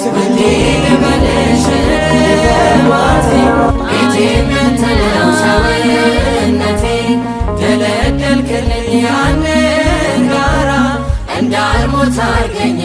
እንዲህ ልበልሽ ማቴ ቤቴ ምንትለው ሰውነቴ ደለደልክልኝ ያንን ጋራ እንዳልሞት አርገኝ